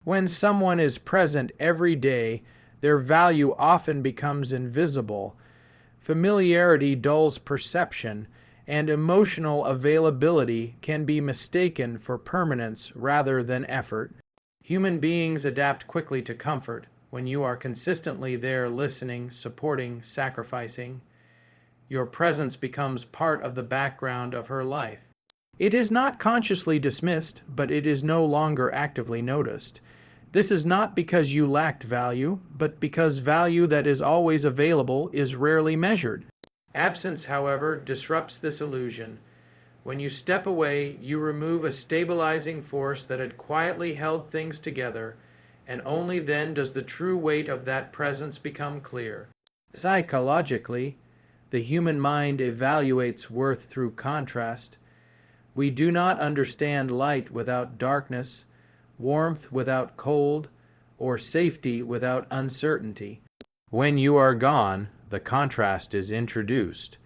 When someone is present every day, their value often becomes invisible. Familiarity dulls perception, and emotional availability can be mistaken for permanence rather than effort. Human beings adapt quickly to comfort. When you are consistently there listening, supporting, sacrificing, your presence becomes part of the background of her life. It is not consciously dismissed, but it is no longer actively noticed. This is not because you lacked value, but because value that is always available is rarely measured. Absence, however, disrupts this illusion. When you step away, you remove a stabilizing force that had quietly held things together, and only then does the true weight of that presence become clear. Psychologically, the human mind evaluates worth through contrast. We do not understand light without darkness, warmth without cold, or safety without uncertainty. When you are gone, the contrast is introduced.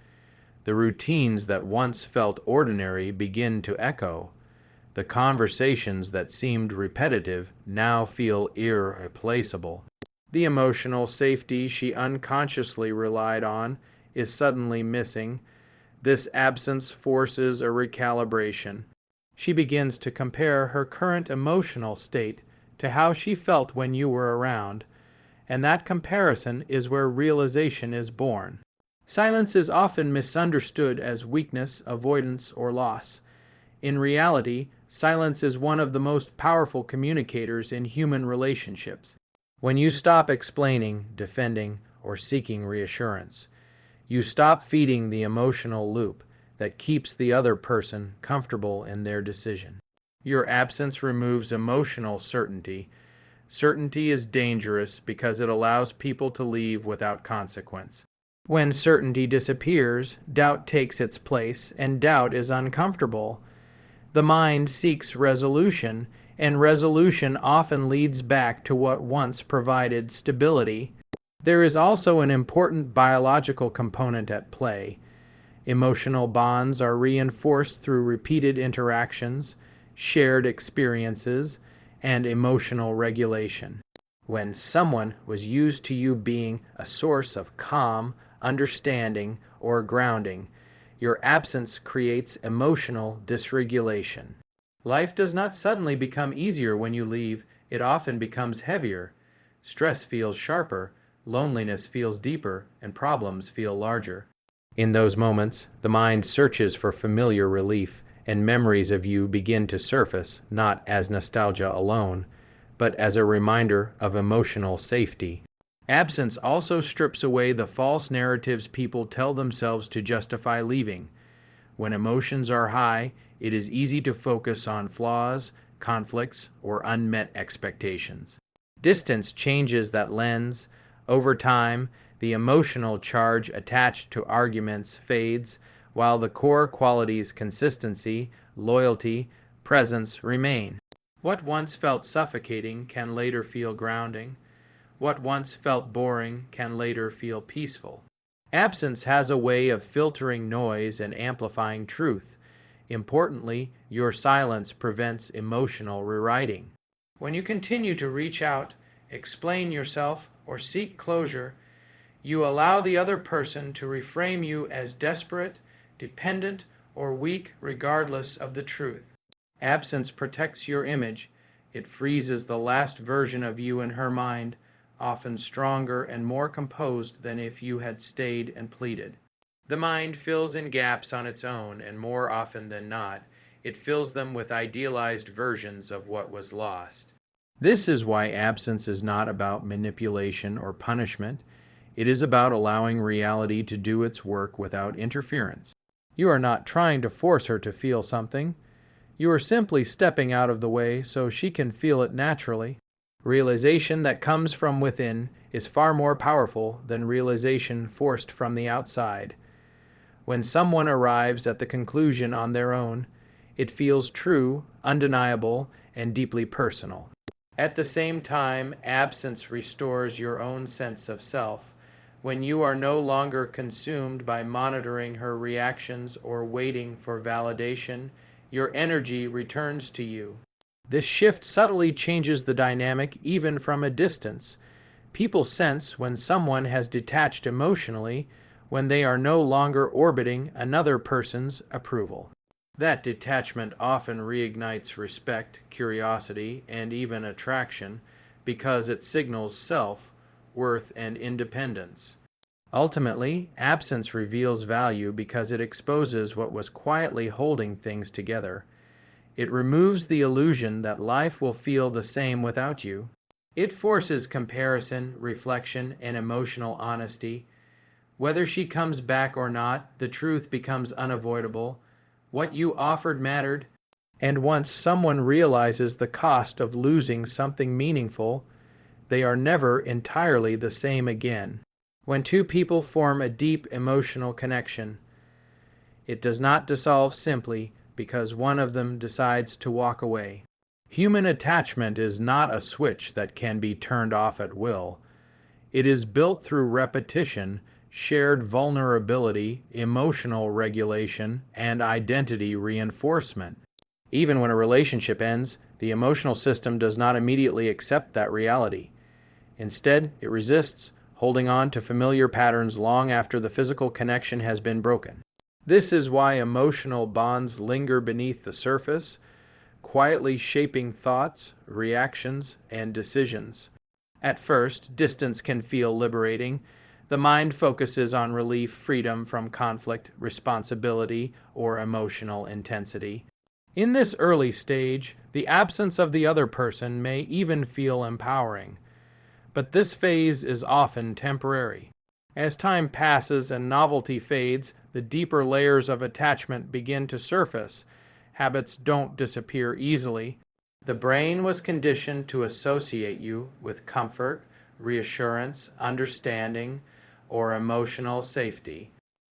The routines that once felt ordinary begin to echo. The conversations that seemed repetitive now feel irreplaceable. The emotional safety she unconsciously relied on is suddenly missing. This absence forces a recalibration. She begins to compare her current emotional state to how she felt when you were around, and that comparison is where realization is born. Silence is often misunderstood as weakness, avoidance, or loss. In reality, silence is one of the most powerful communicators in human relationships. When you stop explaining, defending, or seeking reassurance, you stop feeding the emotional loop that keeps the other person comfortable in their decision. Your absence removes emotional certainty. Certainty is dangerous because it allows people to leave without consequence. When certainty disappears, doubt takes its place, and doubt is uncomfortable. The mind seeks resolution, and resolution often leads back to what once provided stability. There is also an important biological component at play. Emotional bonds are reinforced through repeated interactions, shared experiences, and emotional regulation. When someone was used to you being a source of calm, understanding, or grounding, your absence creates emotional dysregulation. Life does not suddenly become easier when you leave, it often becomes heavier. Stress feels sharper, loneliness feels deeper, and problems feel larger. In those moments, the mind searches for familiar relief, and memories of you begin to surface, not as nostalgia alone, but as a reminder of emotional safety. Absence also strips away the false narratives people tell themselves to justify leaving. When emotions are high, it is easy to focus on flaws, conflicts, or unmet expectations. Distance changes that lens. Over time, the emotional charge attached to arguments fades, while the core qualities consistency, loyalty, presence remain. What once felt suffocating can later feel grounding. What once felt boring can later feel peaceful. Absence has a way of filtering noise and amplifying truth. Importantly, your silence prevents emotional rewriting. When you continue to reach out, explain yourself, or seek closure, you allow the other person to reframe you as desperate, dependent, or weak regardless of the truth. Absence protects your image. It freezes the last version of you in her mind, often stronger and more composed than if you had stayed and pleaded. The mind fills in gaps on its own, and more often than not, it fills them with idealized versions of what was lost. This is why absence is not about manipulation or punishment. It is about allowing reality to do its work without interference. You are not trying to force her to feel something. You are simply stepping out of the way so she can feel it naturally. Realization that comes from within is far more powerful than realization forced from the outside. When someone arrives at the conclusion on their own, it feels true, undeniable, and deeply personal. At the same time, absence restores your own sense of self. When you are no longer consumed by monitoring her reactions or waiting for validation, your energy returns to you. This shift subtly changes the dynamic even from a distance. People sense when someone has detached emotionally when they are no longer orbiting another person's approval. That detachment often reignites respect, curiosity, and even attraction because it signals self, worth, and independence. Ultimately, absence reveals value because it exposes what was quietly holding things together. It removes the illusion that life will feel the same without you. It forces comparison, reflection, and emotional honesty. Whether she comes back or not, the truth becomes unavoidable. What you offered mattered. And once someone realizes the cost of losing something meaningful, they are never entirely the same again. When two people form a deep emotional connection, it does not dissolve simply because one of them decides to walk away. Human attachment is not a switch that can be turned off at will. It is built through repetition, shared vulnerability, emotional regulation, and identity reinforcement. Even when a relationship ends, the emotional system does not immediately accept that reality. Instead, it resists, holding on to familiar patterns long after the physical connection has been broken. This is why emotional bonds linger beneath the surface, quietly shaping thoughts, reactions, and decisions. At first, distance can feel liberating. The mind focuses on relief, freedom from conflict, responsibility, or emotional intensity. In this early stage, the absence of the other person may even feel empowering. But this phase is often temporary. As time passes and novelty fades, the deeper layers of attachment begin to surface. Habits don't disappear easily. The brain was conditioned to associate you with comfort, reassurance, understanding, or emotional safety.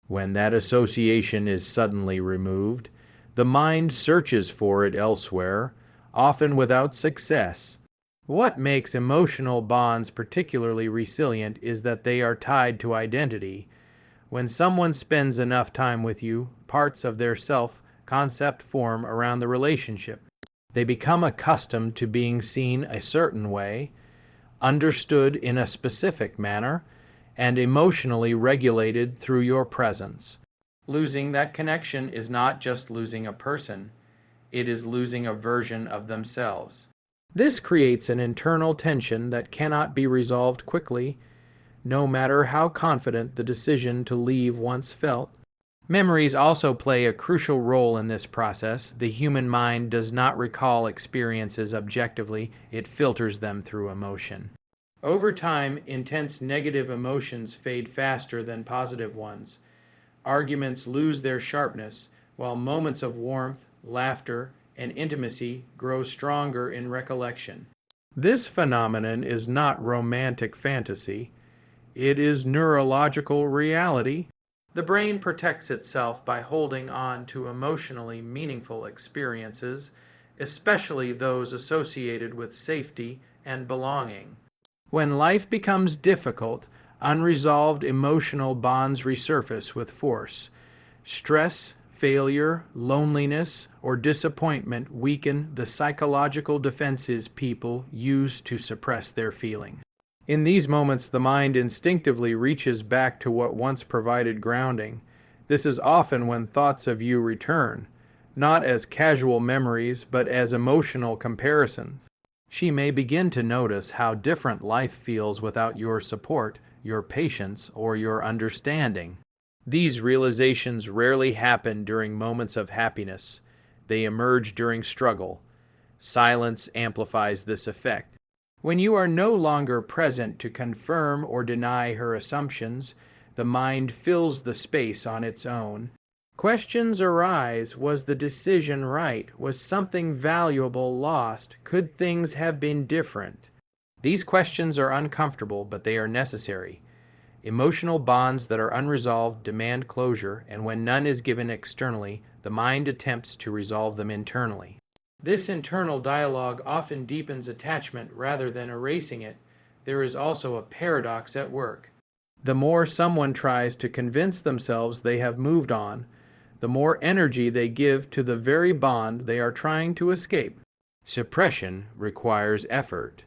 When that association is suddenly removed, the mind searches for it elsewhere, often without success. What makes emotional bonds particularly resilient is that they are tied to identity. When someone spends enough time with you, parts of their self-concept form around the relationship. They become accustomed to being seen a certain way, understood in a specific manner, and emotionally regulated through your presence. Losing that connection is not just losing a person, it is losing a version of themselves. This creates an internal tension that cannot be resolved quickly, no matter how confident the decision to leave once felt. Memories also play a crucial role in this process. The human mind does not recall experiences objectively, it filters them through emotion. Over time, intense negative emotions fade faster than positive ones. Arguments lose their sharpness, while moments of warmth, laughter, and intimacy grow stronger in recollection. This phenomenon is not romantic fantasy. It is neurological reality. The brain protects itself by holding on to emotionally meaningful experiences, especially those associated with safety and belonging. When life becomes difficult, unresolved emotional bonds resurface with force. Stress, failure, loneliness, or disappointment weaken the psychological defenses people use to suppress their feelings. In these moments, the mind instinctively reaches back to what once provided grounding. This is often when thoughts of you return, not as casual memories, but as emotional comparisons. She may begin to notice how different life feels without your support, your patience, or your understanding. These realizations rarely happen during moments of happiness. They emerge during struggle. Silence amplifies this effect. When you are no longer present to confirm or deny her assumptions, the mind fills the space on its own. Questions arise. Was the decision right? Was something valuable lost? Could things have been different? These questions are uncomfortable, but they are necessary. Emotional bonds that are unresolved demand closure, and when none is given externally, the mind attempts to resolve them internally. This internal dialogue often deepens attachment rather than erasing it. There is also a paradox at work. The more someone tries to convince themselves they have moved on, the more energy they give to the very bond they are trying to escape. Suppression requires effort.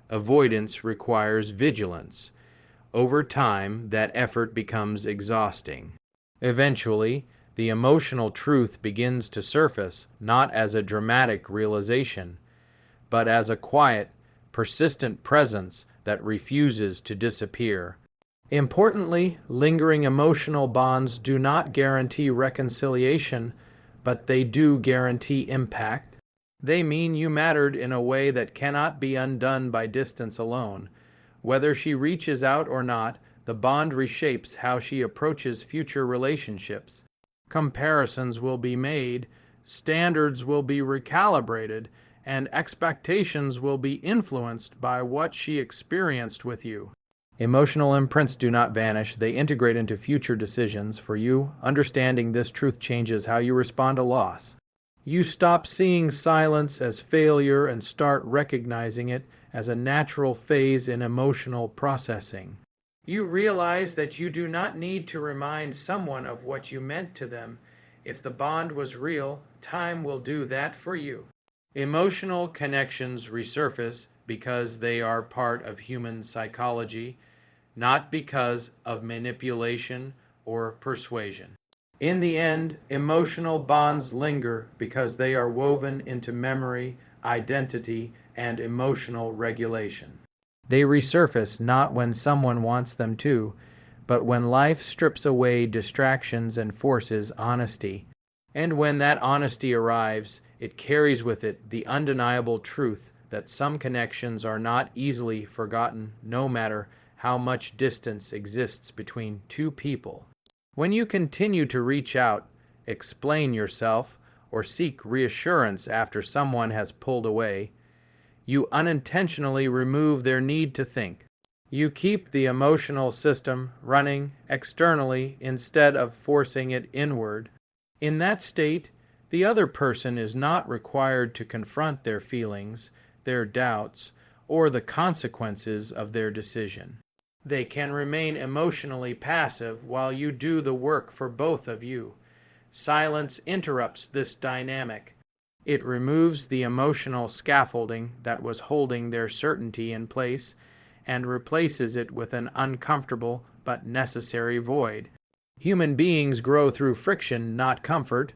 Avoidance requires vigilance. Over time, that effort becomes exhausting. Eventually, the emotional truth begins to surface not as a dramatic realization, but as a quiet, persistent presence that refuses to disappear. Importantly, lingering emotional bonds do not guarantee reconciliation, but they do guarantee impact. They mean you mattered in a way that cannot be undone by distance alone. Whether she reaches out or not, the bond reshapes how she approaches future relationships. Comparisons will be made, standards will be recalibrated, and expectations will be influenced by what she experienced with you. Emotional imprints do not vanish, they integrate into future decisions. For you, understanding this truth changes how you respond to loss. You stop seeing silence as failure and start recognizing it as a natural phase in emotional processing. You realize that you do not need to remind someone of what you meant to them. If the bond was real, time will do that for you. Emotional connections resurface because they are part of human psychology, not because of manipulation or persuasion. In the end, emotional bonds linger because they are woven into memory, identity, and emotional regulation. They resurface not when someone wants them to, but when life strips away distractions and forces honesty. And when that honesty arrives, it carries with it the undeniable truth that some connections are not easily forgotten, no matter how much distance exists between two people. When you continue to reach out, explain yourself, or seek reassurance after someone has pulled away, you unintentionally remove their need to think. You keep the emotional system running externally instead of forcing it inward. In that state, the other person is not required to confront their feelings, their doubts, or the consequences of their decision. They can remain emotionally passive while you do the work for both of you. Silence interrupts this dynamic. It removes the emotional scaffolding that was holding their certainty in place and replaces it with an uncomfortable but necessary void. Human beings grow through friction, not comfort.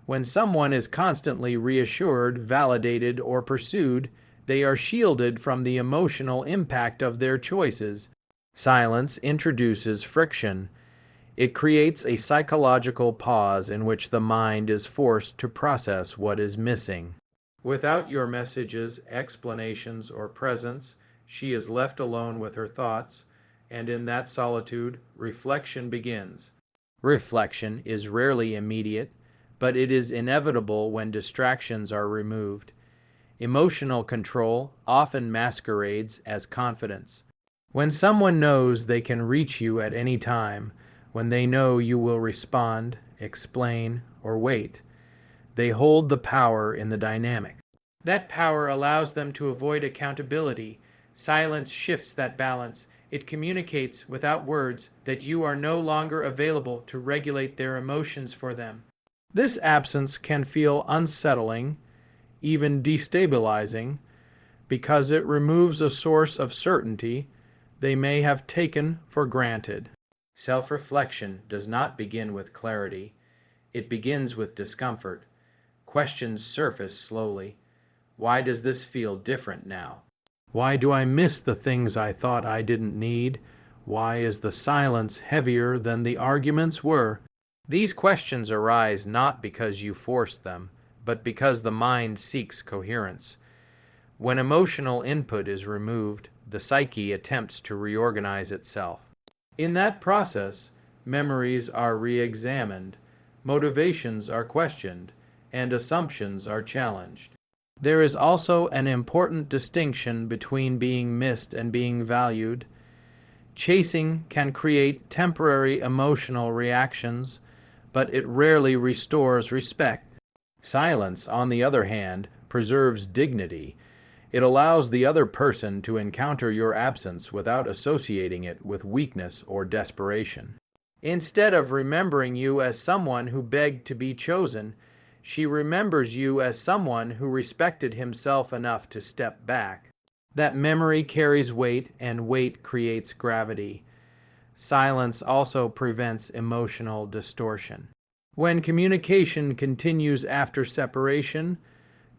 When someone is constantly reassured, validated, or pursued, they are shielded from the emotional impact of their choices. Silence introduces friction. It creates a psychological pause in which the mind is forced to process what is missing. Without your messages, explanations, or presence, she is left alone with her thoughts, and in that solitude, reflection begins. Reflection is rarely immediate, but it is inevitable when distractions are removed. Emotional control often masquerades as confidence. When someone knows they can reach you at any time, when they know you will respond, explain, or wait, they hold the power in the dynamic. That power allows them to avoid accountability. Silence shifts that balance. It communicates without words that you are no longer available to regulate their emotions for them. This absence can feel unsettling, even destabilizing, because it removes a source of certainty they may have taken for granted. Self-reflection does not begin with clarity. It begins with discomfort. Questions surface slowly. Why does this feel different now? Why do I miss the things I thought I didn't need? Why is the silence heavier than the arguments were? These questions arise not because you force them, but because the mind seeks coherence. When emotional input is removed, the psyche attempts to reorganize itself. In that process, memories are re-examined, motivations are questioned, and assumptions are challenged. There is also an important distinction between being missed and being valued. Chasing can create temporary emotional reactions, but it rarely restores respect. Silence, on the other hand, preserves dignity. It allows the other person to encounter your absence without associating it with weakness or desperation. Instead of remembering you as someone who begged to be chosen, She remembers you as someone who respected himself enough to step back. That memory carries weight, and weight creates gravity. Silence also prevents emotional distortion. When communication continues after separation,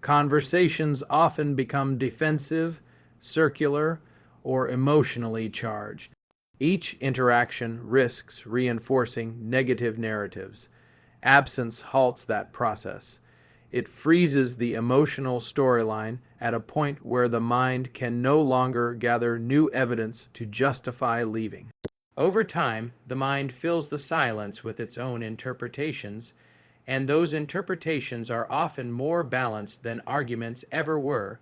conversations often become defensive, circular, or emotionally charged. Each interaction risks reinforcing negative narratives. Absence halts that process. It freezes the emotional storyline at a point where the mind can no longer gather new evidence to justify leaving. Over time, the mind fills the silence with its own interpretations, and those interpretations are often more balanced than arguments ever were.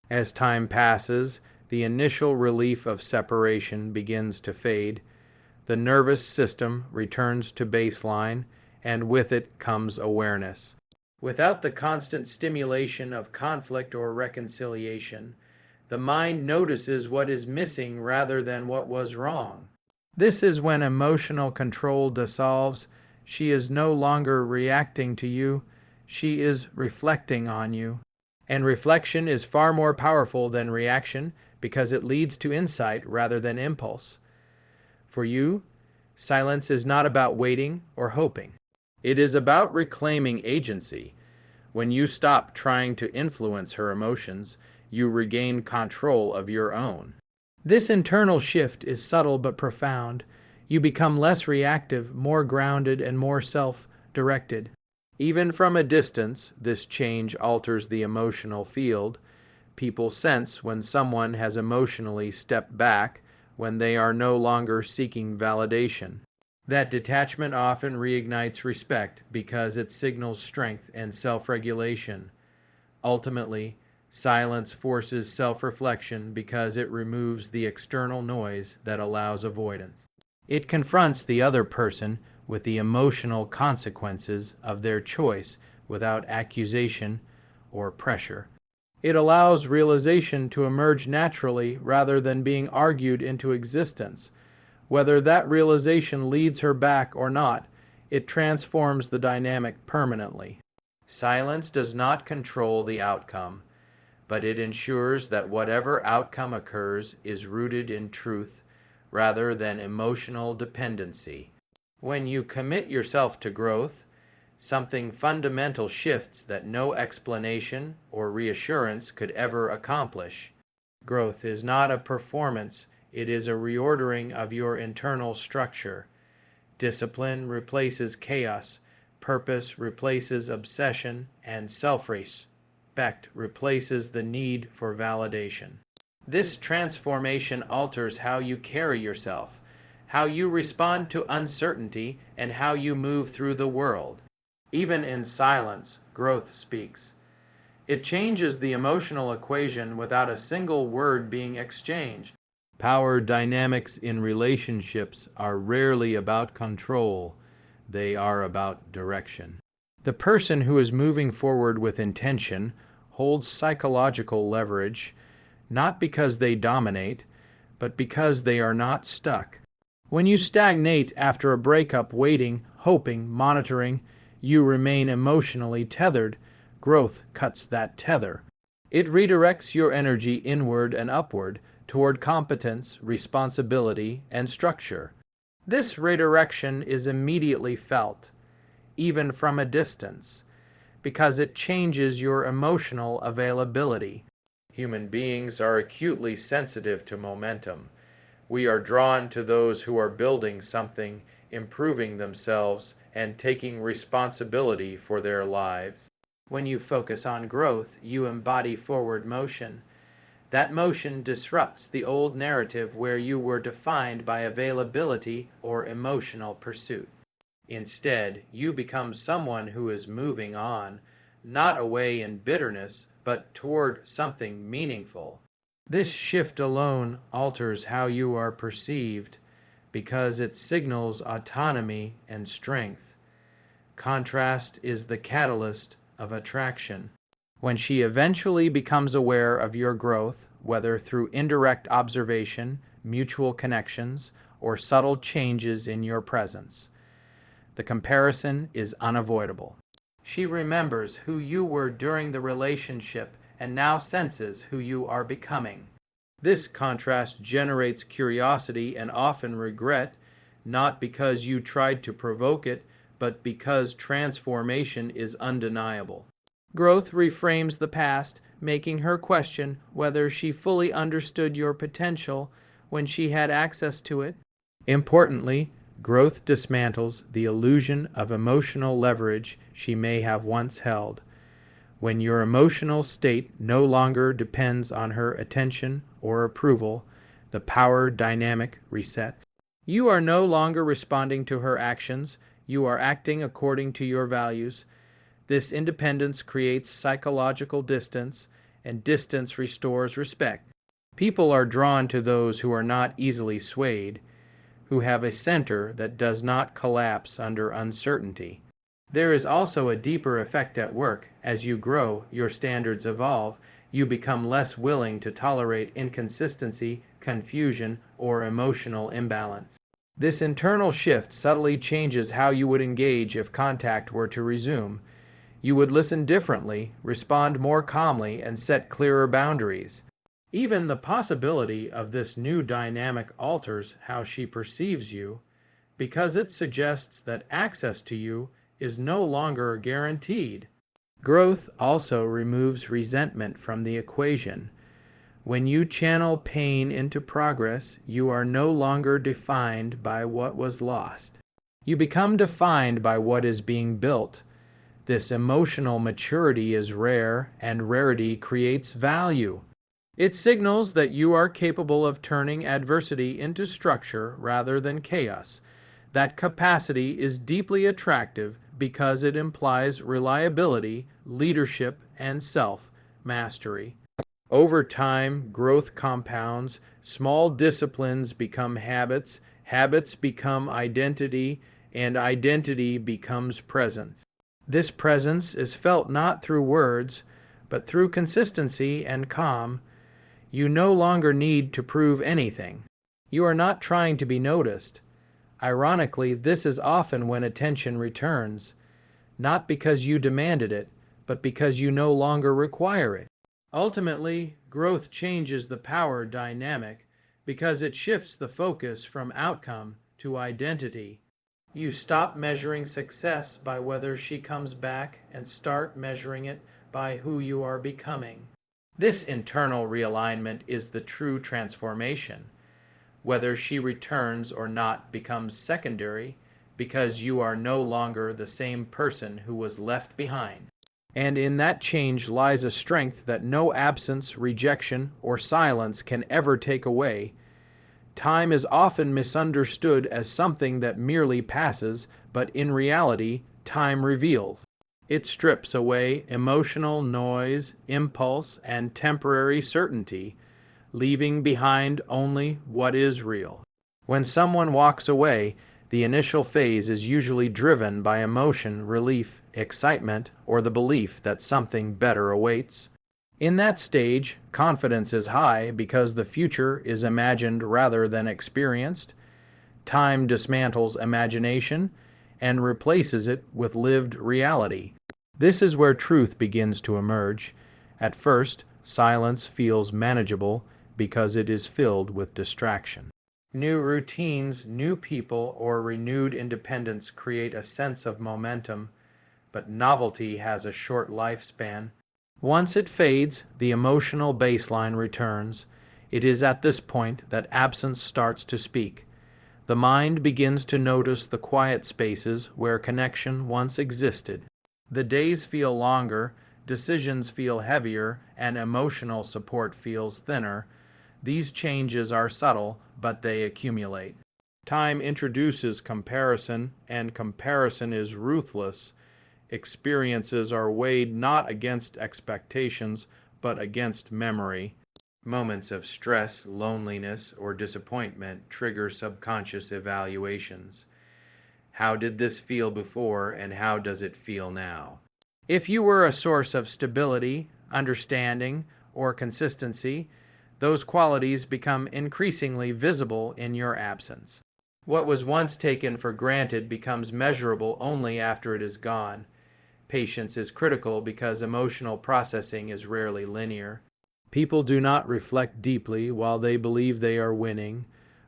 As time passes, the initial relief of separation begins to fade. The nervous system returns to baseline, and with it comes awareness. Without the constant stimulation of conflict or reconciliation, the mind notices what is missing rather than what was wrong. This is when emotional control dissolves. She is no longer reacting to you, she is reflecting on you. And reflection is far more powerful than reaction because it leads to insight rather than impulse. For you, silence is not about waiting or hoping. It is about reclaiming agency. When you stop trying to influence her emotions, you regain control of your own. This internal shift is subtle but profound. You become less reactive, more grounded, and more self-directed. Even from a distance, this change alters the emotional field. People sense when someone has emotionally stepped back, when they are no longer seeking validation. That detachment often reignites respect because it signals strength and self-regulation. Ultimately, silence forces self-reflection because it removes the external noise that allows avoidance. It confronts the other person with the emotional consequences of their choice without accusation or pressure. It allows realization to emerge naturally rather than being argued into existence. Whether that realization leads her back or not, it transforms the dynamic permanently. Silence does not control the outcome, but it ensures that whatever outcome occurs is rooted in truth rather than emotional dependency. When you commit yourself to growth, something fundamental shifts that no explanation or reassurance could ever accomplish. Growth is not a performance, it is a reordering of your internal structure. Discipline replaces chaos, purpose replaces obsession, and self-respect replaces the need for validation. This transformation alters how you carry yourself, how you respond to uncertainty, and how you move through the world. Even in silence, growth speaks. It changes the emotional equation without a single word being exchanged. Power dynamics in relationships are rarely about control. They are about direction. The person who is moving forward with intention holds psychological leverage, not because they dominate, but because they are not stuck. When you stagnate after a breakup, waiting, hoping, monitoring, you remain emotionally tethered. Growth cuts that tether. It redirects your energy inward and upward toward competence, responsibility, and structure. This redirection is immediately felt, even from a distance, because it changes your emotional availability. Human beings are acutely sensitive to momentum. We are drawn to those who are building something, improving themselves, and taking responsibility for their lives. When you focus on growth, you embody forward motion. That motion disrupts the old narrative where you were defined by availability or emotional pursuit. Instead, you become someone who is moving on, not away in bitterness, but toward something meaningful. This shift alone alters how you are perceived because it signals autonomy and strength. Contrast is the catalyst of attraction. When she eventually becomes aware of your growth, whether through indirect observation, mutual connections, or subtle changes in your presence, the comparison is unavoidable. She remembers who you were during the relationship and now senses who you are becoming. This contrast generates curiosity and often regret, not because you tried to provoke it, but because transformation is undeniable. Growth reframes the past, making her question whether she fully understood your potential when she had access to it. Importantly, growth dismantles the illusion of emotional leverage she may have once held. When your emotional state no longer depends on her attention or approval, the power dynamic resets. You are no longer responding to her actions, you are acting according to your values. This independence creates psychological distance, and distance restores respect. People are drawn to those who are not easily swayed, who have a center that does not collapse under uncertainty. There is also a deeper effect at work. As you grow, your standards evolve, you become less willing to tolerate inconsistency, confusion, or emotional imbalance. This internal shift subtly changes how you would engage if contact were to resume. You would listen differently, respond more calmly, and set clearer boundaries. Even the possibility of this new dynamic alters how she perceives you, because it suggests that access to you is no longer guaranteed. Growth also removes resentment from the equation. When you channel pain into progress, you are no longer defined by what was lost. You become defined by what is being built. This emotional maturity is rare, and rarity creates value. It signals that you are capable of turning adversity into structure rather than chaos. That capacity is deeply attractive because it implies reliability, leadership, and self-mastery. Over time, growth compounds, small disciplines become habits, habits become identity, and identity becomes presence. This presence is felt not through words, but through consistency and calm. You no longer need to prove anything. You are not trying to be noticed. Ironically, this is often when attention returns, not because you demanded it, but because you no longer require it. Ultimately, growth changes the power dynamic because it shifts the focus from outcome to identity. You stop measuring success by whether she comes back and start measuring it by who you are becoming. This internal realignment is the true transformation. Whether she returns or not becomes secondary because you are no longer the same person who was left behind. And in that change lies a strength that no absence, rejection, or silence can ever take away. Time is often misunderstood as something that merely passes, but in reality, time reveals. It strips away emotional noise, impulse, and temporary certainty, leaving behind only what is real. When someone walks away, the initial phase is usually driven by emotion, relief, excitement, or the belief that something better awaits. In that stage, confidence is high because the future is imagined rather than experienced. Time dismantles imagination and replaces it with lived reality. This is where truth begins to emerge. At first, silence feels manageable because it is filled with distraction. New routines, new people, or renewed independence create a sense of momentum, but novelty has a short lifespan. Once it fades, the emotional baseline returns. It is at this point that absence starts to speak. The mind begins to notice the quiet spaces where connection once existed. The days feel longer, decisions feel heavier, and emotional support feels thinner. These changes are subtle, but they accumulate. Time introduces comparison, and comparison is ruthless. Experiences are weighed not against expectations, but against memory. Moments of stress, loneliness, or disappointment trigger subconscious evaluations. How did this feel before, and how does it feel now? If you were a source of stability, understanding, or consistency, those qualities become increasingly visible in your absence. What was once taken for granted becomes measurable only after it is gone. Patience is critical because emotional processing is rarely linear. People do not reflect deeply while they believe they are winning.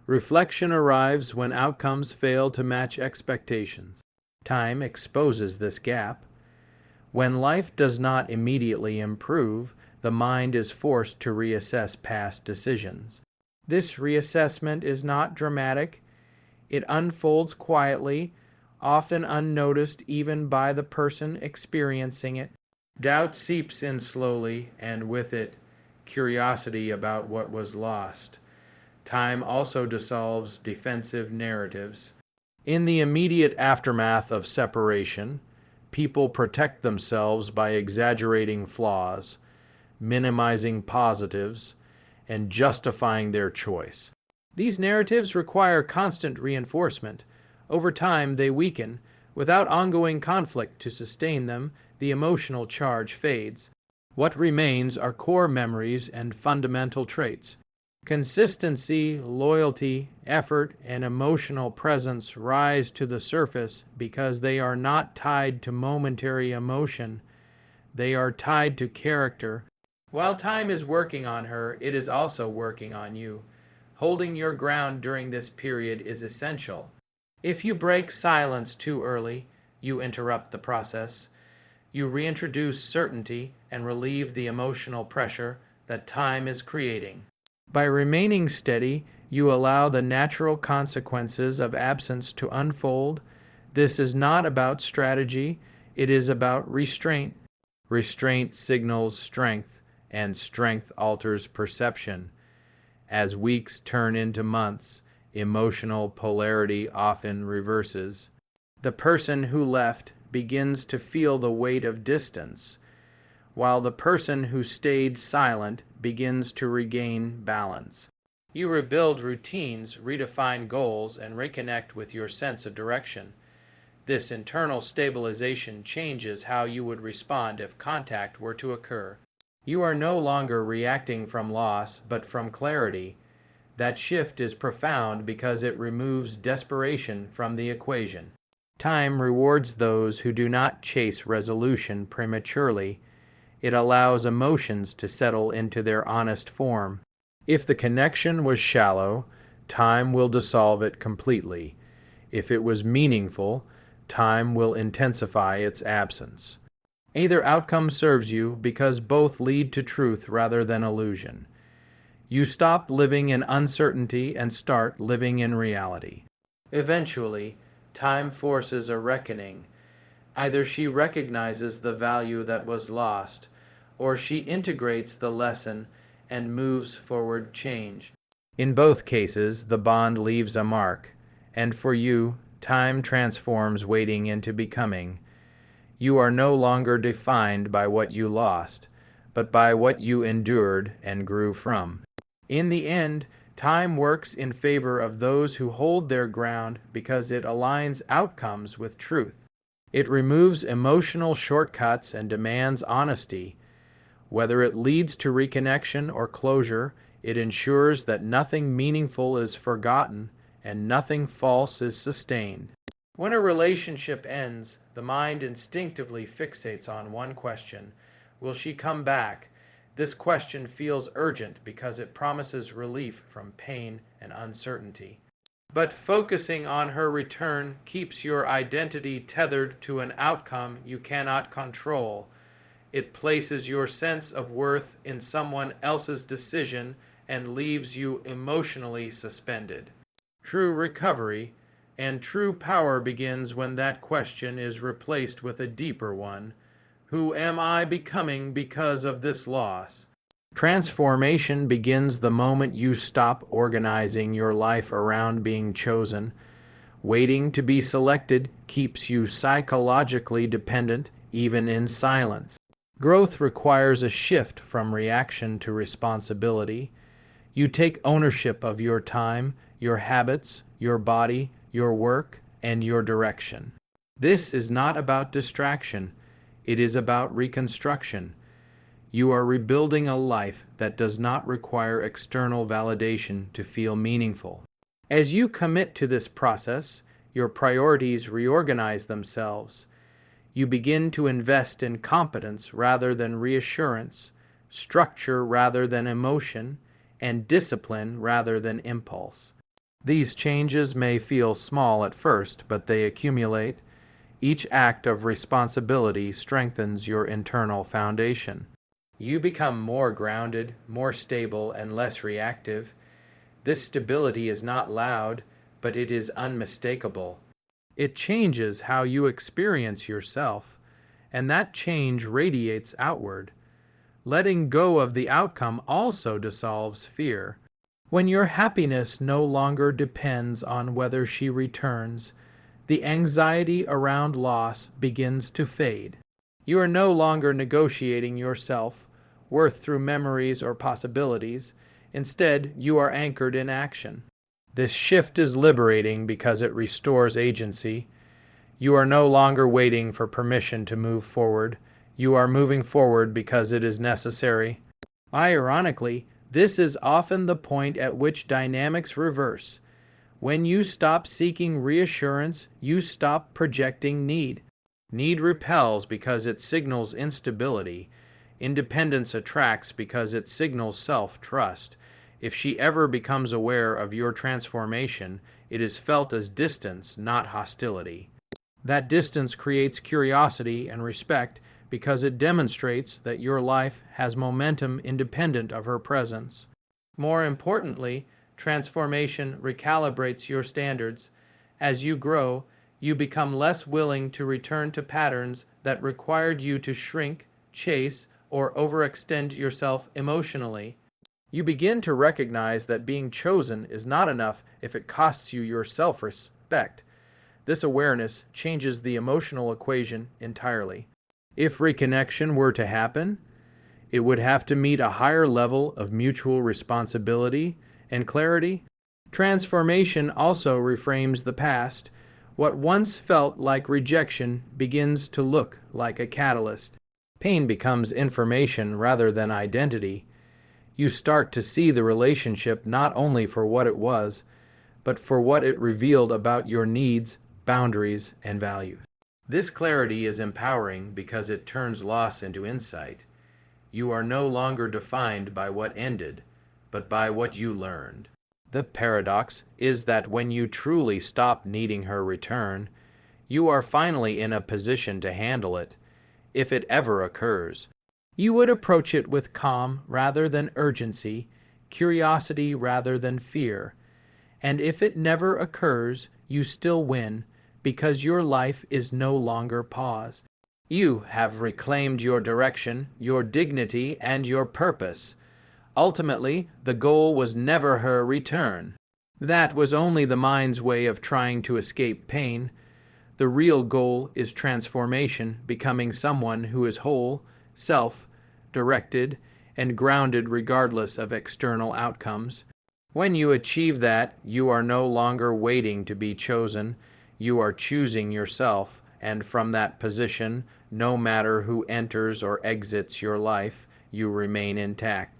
Reflection arrives when outcomes fail to match expectations. Time exposes this gap. When life does not immediately improve, the mind is forced to reassess past decisions. This reassessment is not dramatic. It unfolds quietly, often unnoticed even by the person experiencing it. Doubt seeps in slowly, and with it, curiosity about what was lost. Time also dissolves defensive narratives. In the immediate aftermath of separation, people protect themselves by exaggerating flaws, minimizing positives, and justifying their choice. These narratives require constant reinforcement. Over time, they weaken. Without ongoing conflict to sustain them, the emotional charge fades. What remains are core memories and fundamental traits. Consistency, loyalty, effort, and emotional presence rise to the surface because they are not tied to momentary emotion. They are tied to character. While time is working on her, it is also working on you. Holding your ground during this period is essential. If you break silence too early, you interrupt the process. You reintroduce certainty and relieve the emotional pressure that time is creating. By remaining steady, you allow the natural consequences of absence to unfold. This is not about strategy, it is about restraint. Restraint signals strength, and strength alters perception. As weeks turn into months, emotional polarity often reverses. The person who left begins to feel the weight of distance, while the person who stayed silent begins to regain balance. You rebuild routines, redefine goals, and reconnect with your sense of direction. This internal stabilization changes how you would respond if contact were to occur. You are no longer reacting from loss, but from clarity. That shift is profound because it removes desperation from the equation. Time rewards those who do not chase resolution prematurely. It allows emotions to settle into their honest form. If the connection was shallow, time will dissolve it completely. If it was meaningful, time will intensify its absence. Either outcome serves you because both lead to truth rather than illusion. You stop living in uncertainty and start living in reality. Eventually, time forces a reckoning. Either she recognizes the value that was lost, or she integrates the lesson and moves forward change. In both cases, the bond leaves a mark, and for you, time transforms waiting into becoming. You are no longer defined by what you lost, but by what you endured and grew from. In the end, time works in favor of those who hold their ground because it aligns outcomes with truth. It removes emotional shortcuts and demands honesty. Whether it leads to reconnection or closure, it ensures that nothing meaningful is forgotten and nothing false is sustained. When a relationship ends, the mind instinctively fixates on one question: will she come back? This question feels urgent because it promises relief from pain and uncertainty. But focusing on her return keeps your identity tethered to an outcome you cannot control. It places your sense of worth in someone else's decision and leaves you emotionally suspended. True recovery and true power begins when that question is replaced with a deeper one: who am I becoming because of this loss? Transformation begins the moment you stop organizing your life around being chosen. Waiting to be selected keeps you psychologically dependent, even in silence. Growth requires a shift from reaction to responsibility. You take ownership of your time, your habits, your body, your work, and your direction. This is not about distraction. It is about reconstruction. You are rebuilding a life that does not require external validation to feel meaningful. As you commit to this process, your priorities reorganize themselves. You begin to invest in competence rather than reassurance, structure rather than emotion, and discipline rather than impulse. These changes may feel small at first, but they accumulate. Each act of responsibility strengthens your internal foundation. You become more grounded, more stable, and less reactive. This stability is not loud, but it is unmistakable. It changes how you experience yourself, and that change radiates outward. Letting go of the outcome also dissolves fear. When your happiness no longer depends on whether she returns, the anxiety around loss begins to fade. You are no longer negotiating your self-worth through memories or possibilities. Instead, you are anchored in action. This shift is liberating because it restores agency. You are no longer waiting for permission to move forward. You are moving forward because it is necessary. Ironically, this is often the point at which dynamics reverse. When you stop seeking reassurance, you stop projecting need. Need repels because it signals instability. Independence attracts because it signals self-trust. If she ever becomes aware of your transformation, it is felt as distance, not hostility. That distance creates curiosity and respect because it demonstrates that your life has momentum independent of her presence. More importantly, transformation recalibrates your standards. As you grow, you become less willing to return to patterns that required you to shrink, chase, or overextend yourself emotionally. You begin to recognize that being chosen is not enough if it costs you your self-respect. This awareness changes the emotional equation entirely. If reconnection were to happen, it would have to meet a higher level of mutual responsibility and clarity. Transformation also reframes the past. What once felt like rejection begins to look like a catalyst. Pain becomes information rather than identity. You start to see the relationship not only for what it was, but for what it revealed about your needs, boundaries, and values. This clarity is empowering because it turns loss into insight. You are no longer defined by what ended, but by what you learned. The paradox is that when you truly stop needing her return, you are finally in a position to handle it, if it ever occurs. You would approach it with calm rather than urgency, curiosity rather than fear. And if it never occurs, you still win, because your life is no longer paused. You have reclaimed your direction, your dignity, and your purpose. Ultimately, the goal was never her return. That was only the mind's way of trying to escape pain. The real goal is transformation, becoming someone who is whole, self-directed, and grounded regardless of external outcomes. When you achieve that, you are no longer waiting to be chosen. You are choosing yourself, and from that position, no matter who enters or exits your life, you remain intact.